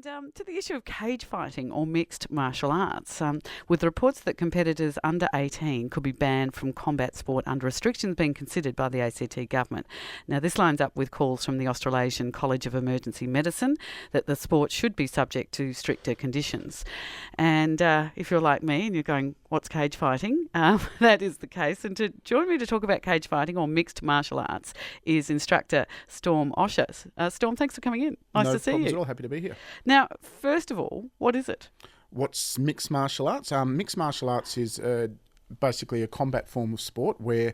And to the issue of cage fighting or mixed martial arts, with reports that competitors under 18 could be banned from combat sport under restrictions being considered by the ACT government. Now, this lines up with calls from the Australasian College of Emergency Medicine that the sport should be subject to stricter conditions. And if you're like me and you're going, what's cage fighting? That is the case. And to join me to talk about cage fighting or mixed martial arts is instructor Storm Oshyer. Storm, thanks for coming in. Nice to see you. No problems at all. Happy to be here. Now, first of all, what is it? What's mixed martial arts? Mixed martial arts is basically a combat form of sport where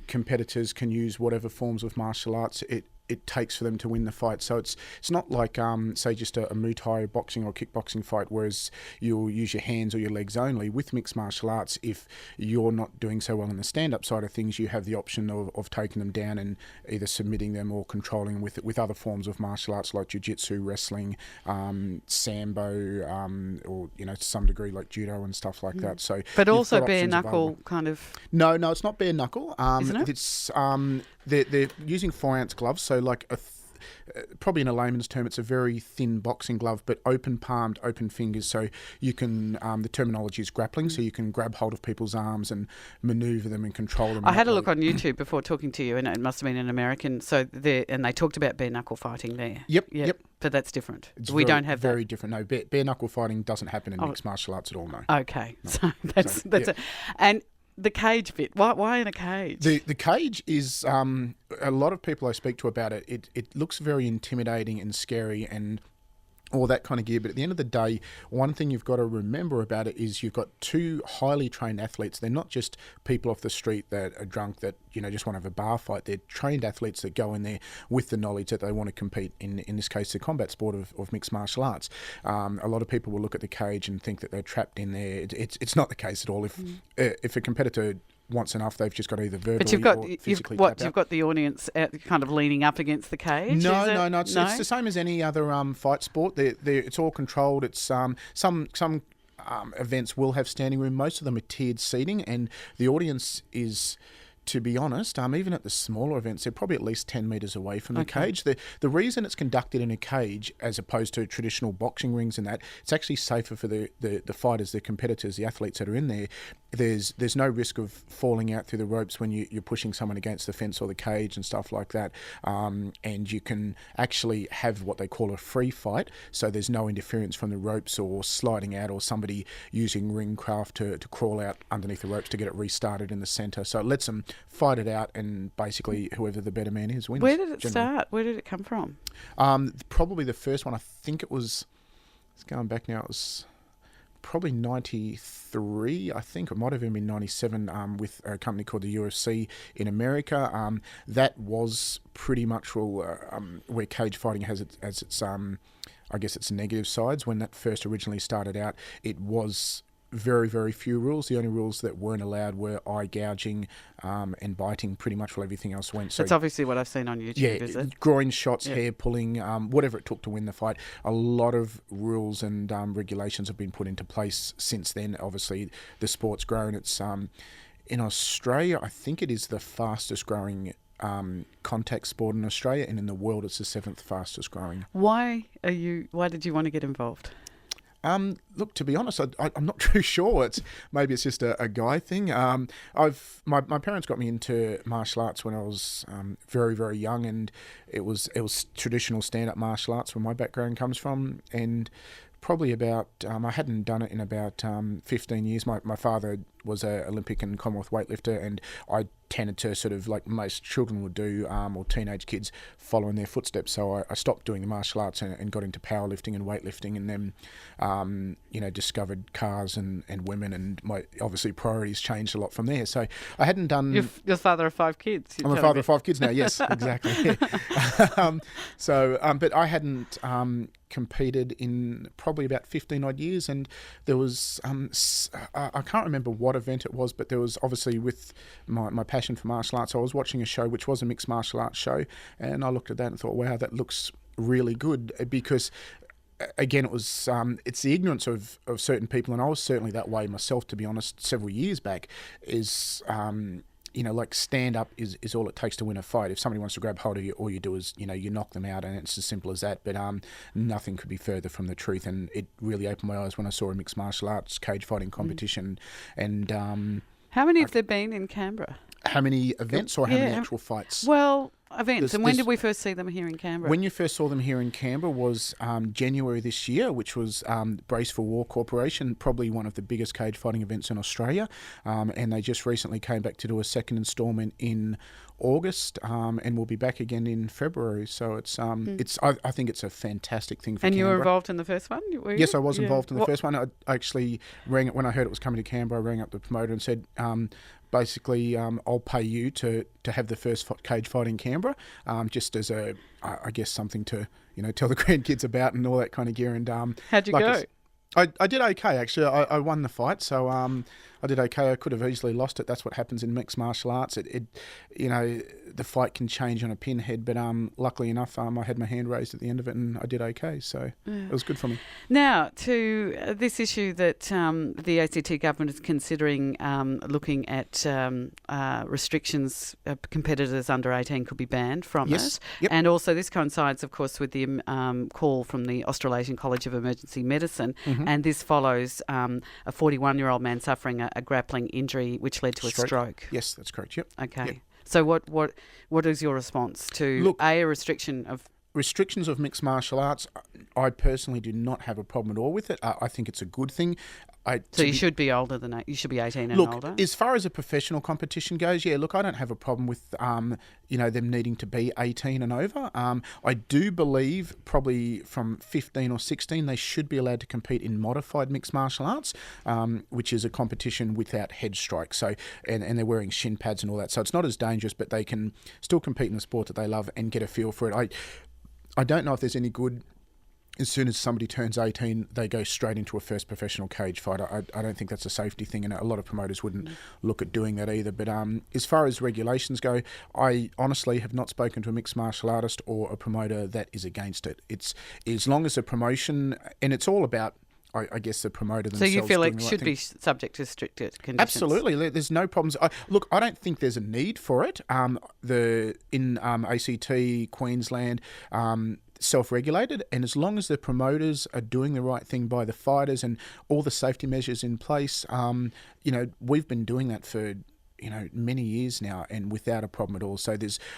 competitors can use whatever forms of martial arts it takes for them to win the fight. So it's not like, say, just a Muay Thai boxing or kickboxing fight, whereas you'll use your hands or your legs only. With mixed martial arts, if you're not doing so well on the stand-up side of things, you have the option of taking them down and either submitting them or controlling with other forms of martial arts like jiu-jitsu, wrestling, sambo, or, to some degree like judo and stuff like that. So, but also bare knuckle kind of... No, it's not bare knuckle. Isn't it? It's... They're using 4-ounce gloves, so like probably in a layman's term, it's a very thin boxing glove, but open palmed, open fingers. So you can, the terminology is grappling, so you can grab hold of people's arms and manoeuvre them and control them. I had a look on YouTube before talking to you, and it must have been an American. And they talked about bare knuckle fighting there. Yep. But that's different. We don't have very different. No, bare knuckle fighting doesn't happen in mixed martial arts at all. No. Okay, no. So that's it. And the cage bit. Why in a cage? The cage is a lot of people I speak to about it. It looks very intimidating and scary and all that kind of gear. But at the end of the day, one thing you've got to remember about it is you've got two highly trained athletes. They're not just people off the street that are drunk that just want to have a bar fight. They're trained athletes that go in there with the knowledge that they want to compete in this case, the combat sport of mixed martial arts. A lot of people will look at the cage and think that they're trapped in there. It's not the case at all. If a competitor wants enough, they've just got to either verbally or physically tap out. You've got the audience kind of leaning up against the cage? No. It's the same as any other fight sport. It's all controlled. It's some events will have standing room. Most of them are tiered seating, and the audience is, to be honest, even at the smaller events, they're probably at least 10 metres away from the cage. The reason it's conducted in a cage as opposed to traditional boxing rings and that, it's actually safer for the fighters, the competitors, the athletes that are in there. There's no risk of falling out through the ropes when you're pushing someone against the fence or the cage and stuff like that. And you can actually have what they call a free fight, so there's no interference from the ropes or sliding out or somebody using ring craft to crawl out underneath the ropes to get it restarted in the centre. So it lets them fight it out, and basically whoever the better man is wins. Where did it start? Where did it come from? Probably the first one, I think it was, it's going back now, it was probably 93, I think. It might have even been 97 with a company called the UFC in America. That was pretty much where cage fighting has its I guess its negative sides. When that first originally started out, it was very, very few rules. The only rules that weren't allowed were eye gouging and biting, pretty much while everything else went. So that's obviously what I've seen on YouTube, is it? Groin shots, hair pulling, whatever it took to win the fight. A lot of rules and regulations have been put into place since then. Obviously, the sport's grown. It's in Australia, I think it is the fastest growing contact sport in Australia, and in the world it's the 7th fastest growing. Why did you want to get involved? Look, to be honest, I'm not too sure. Maybe it's just a guy thing. My parents got me into martial arts when I was very, very young, and it was traditional stand-up martial arts where my background comes from, and probably about I hadn't done it in about 15 years. My father was an Olympic and Commonwealth weightlifter, and I tended to sort of, like most children would do, or teenage kids, follow in their footsteps. So I stopped doing the martial arts and got into powerlifting and weightlifting, and then discovered cars and women, and my obviously priorities changed a lot from there. So I hadn't done. You're father of 5 kids. I'm a father of 5 kids now. Yes, exactly. But I hadn't competed in probably about 15 odd years, and there was I can't remember what event it was, but there was obviously, with my passion for martial arts, I was watching a show which was a mixed martial arts show, and I looked at that and thought, wow, that looks really good, because again, it was it's the ignorance of certain people, and I was certainly that way myself, to be honest, several years back, is like stand up is all it takes to win a fight. If somebody wants to grab hold of you, all you do is, you knock them out, and it's as simple as that. But nothing could be further from the truth, and it really opened my eyes when I saw a mixed martial arts cage fighting competition. And how many have there been in Canberra? how many events or how many actual fights? Well, events. And when did we first see them here in Canberra? When you first saw them here in Canberra was January this year, which was Brace for War Corporation, probably one of the biggest cage fighting events in Australia. And they just recently came back to do a second instalment in August, and we'll be back again in February. So it's I think it's a fantastic thing for And Canberra. you were involved in the first one? Were you? Yes, I was involved in the first one. I actually rang, when I heard it was coming to Canberra, I rang up the promoter and said, basically, I'll pay you to have the first cage fight in Canberra, just as I guess something to tell the grandkids about and all that kind of gear. And how'd you go? I did okay, actually. I won the fight, so I did okay. I could have easily lost it. That's what happens in mixed martial arts. The fight can change on a pinhead, but luckily enough, I had my hand raised at the end of it, and I did okay. So it was good for me. Now, to this issue that the ACT government is considering looking at restrictions, competitors under 18 could be banned from it. Yep. And also this coincides, of course, with the call from the Australasian College of Emergency Medicine, and this follows a 41-year-old man suffering a grappling injury which led to a stroke. Yes, that's correct. Yep. Okay. Yep. So what is your response to a restriction of... Restrictions of mixed martial arts, I personally do not have a problem at all with it. I think it's a good thing. So you should be older than you should be 18 and older. As far as a professional competition goes, I don't have a problem with them needing to be 18 and over. I do believe probably from 15 or 16 they should be allowed to compete in modified mixed martial arts, which is a competition without head strikes. So and they're wearing shin pads and all that. So it's not as dangerous, but they can still compete in the sport that they love and get a feel for it. I don't know if there's any good. As soon as somebody turns 18, they go straight into a first professional cage fight. I don't think that's a safety thing, and a lot of promoters wouldn't look at doing that either. But as far as regulations go, I honestly have not spoken to a mixed martial artist or a promoter that is against it. It's as long as a promotion, and it's all about, I guess, the promoter themselves. So you feel like it should be subject to stricter conditions? Absolutely. There's no problems. I don't think there's a need for it. In ACT, Queensland, self-regulated, and as long as the promoters are doing the right thing by the fighters and all the safety measures in place, we've been doing that for many years now, and without a problem at all. So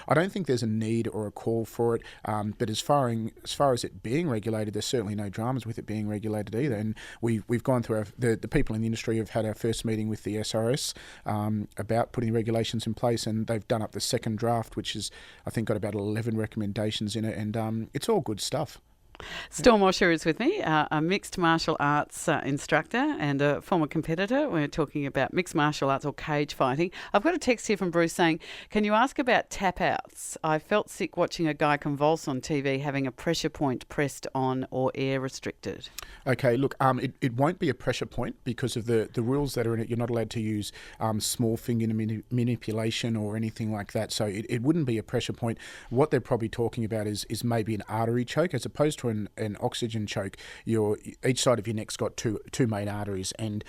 I don't think there's a need or a call for it. But as far as it being regulated, there's certainly no dramas with it being regulated either. And we've gone through the people in the industry have had our first meeting with the SRS about putting regulations in place, and they've done up the second draft, which is I think got about 11 recommendations in it, and it's all good stuff. Storm Oshyer is with me, a mixed martial arts instructor and a former competitor. We're talking about mixed martial arts or cage fighting. I've got a text here from Bruce saying, can you ask about tap-outs? I felt sick watching a guy convulse on TV having a pressure point pressed on or air restricted. Okay, look, it won't be a pressure point because of the rules that are in it. You're not allowed to use small finger manipulation or anything like that. So it wouldn't be a pressure point. What they're probably talking about is maybe an artery choke as opposed to an oxygen choke. Each side of your neck's got two main arteries, and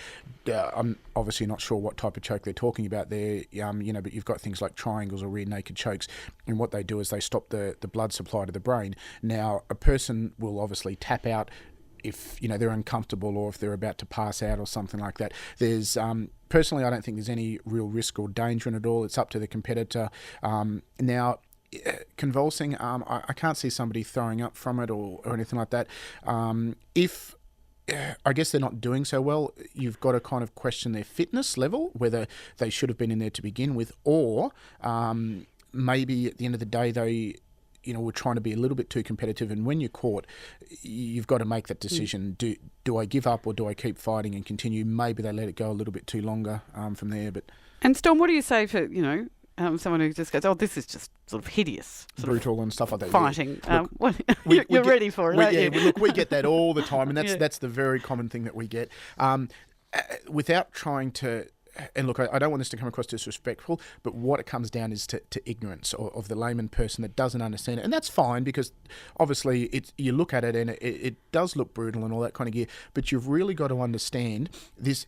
I'm obviously not sure what type of choke they're talking about there. But you've got things like triangles or rear naked chokes, and what they do is they stop the blood supply to the brain. Now, a person will obviously tap out if they're uncomfortable or if they're about to pass out or something like that. There's personally, I don't think there's any real risk or danger in it all. It's up to the competitor. Now, convulsing, I can't see somebody throwing up from it or anything like that. If I guess they're not doing so well, you've got to kind of question their fitness level, whether they should have been in there to begin with, or maybe at the end of the day they were trying to be a little bit too competitive, and when you're caught, you've got to make that decision. Do I give up or do I keep fighting and continue? Maybe they let it go a little bit too longer from there. And Storm, what do you say for someone who just goes, this is just sort of hideous, brutal and stuff like that. Fighting. Yeah. Look, you're ready for it, aren't you? Look, we get that all the time, and that's the very common thing that we get. Without trying to and look, I don't want this to come across disrespectful, but what it comes down is to ignorance of the layman person that doesn't understand it. And that's fine, because obviously you look at it and it does look brutal and all that kind of gear, but you've really got to understand this.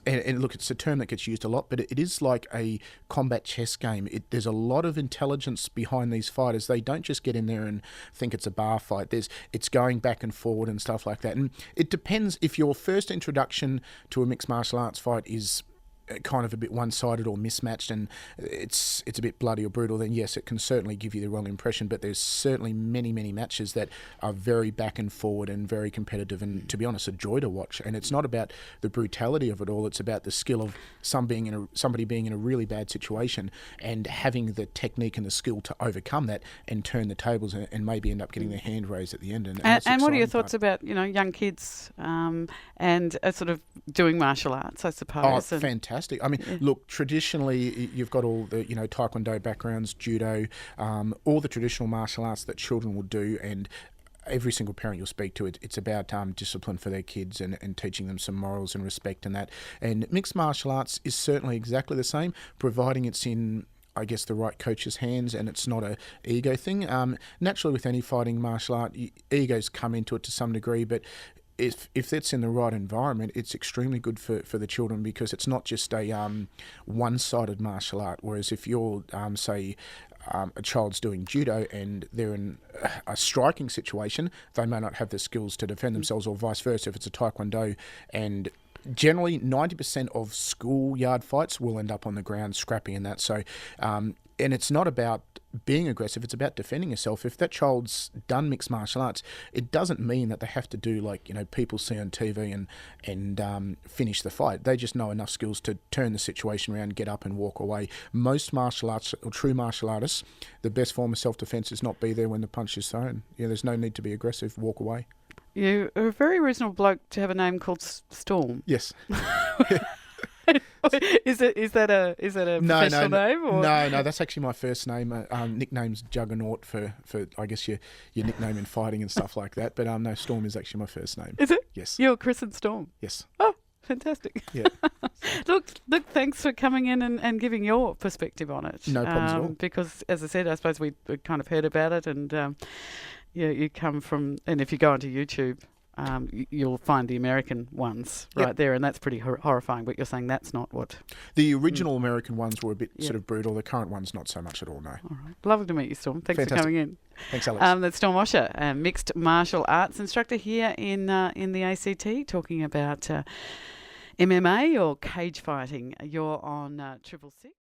And look, it's a term that gets used a lot, but it is like a combat chess game. There's a lot of intelligence behind these fighters. They don't just get in there and think it's a bar fight. It's going back and forward and stuff like that. And it depends if your first introduction to a mixed martial arts fight is kind of a bit one-sided or mismatched, and it's a bit bloody or brutal, then yes, it can certainly give you the wrong impression. But there's certainly many matches that are very back and forward and very competitive, and to be honest, a joy to watch. And it's not about the brutality of it all, it's about the skill of somebody being in a really bad situation and having the technique and the skill to overcome that and turn the tables and maybe end up getting their hand raised at the end. And what are your thoughts about young kids and sort of doing martial arts, I suppose? Oh, fantastic. I mean, look, traditionally, you've got all the, taekwondo backgrounds, judo, all the traditional martial arts that children will do, and every single parent you'll speak to, it's about discipline for their kids and teaching them some morals and respect and that. And mixed martial arts is certainly exactly the same, providing it's in, I guess, the right coach's hands and it's not a ego thing. Naturally, with any fighting martial art, egos come into it to some degree, but if that's in the right environment, it's extremely good for the children, because it's not just a one-sided martial art. Whereas if you're, say, a child's doing judo and they're in a striking situation, they may not have the skills to defend themselves, or vice versa if it's a taekwondo. And generally, 90% of schoolyard fights will end up on the ground scrapping and that. So, and it's not about being aggressive, it's about defending yourself. If that child's done mixed martial arts, it doesn't mean that they have to do like, people see on TV and finish the fight. They just know enough skills to turn the situation around, get up and walk away. Most martial arts, or true martial artists, the best form of self-defense is not be there when the punch is thrown. There's no need to be aggressive, walk away. You're a very reasonable bloke to have a name called Storm. Yes. Is that a professional name? Or? No, that's actually my first name. Nickname's Juggernaut for I guess your nickname in fighting and stuff like that. But no, Storm is actually my first name. Is it? Yes. You're Chris and Storm. Yes. Oh, fantastic. Yeah. Look, thanks for coming in and giving your perspective on it. No problems at all. Because, as I said, I suppose we kind of heard about it, and you come from, and if you go onto YouTube, you'll find the American ones right there, and that's pretty horrifying. But you're saying that's not what... The original American ones were a bit sort of brutal. The current ones, not so much at all, no. All right. Lovely to meet you, Storm. Thanks for coming in. Thanks, Alex. That's Storm Oshyer, a mixed martial arts instructor here in the ACT, talking about MMA or cage fighting. You're on 666.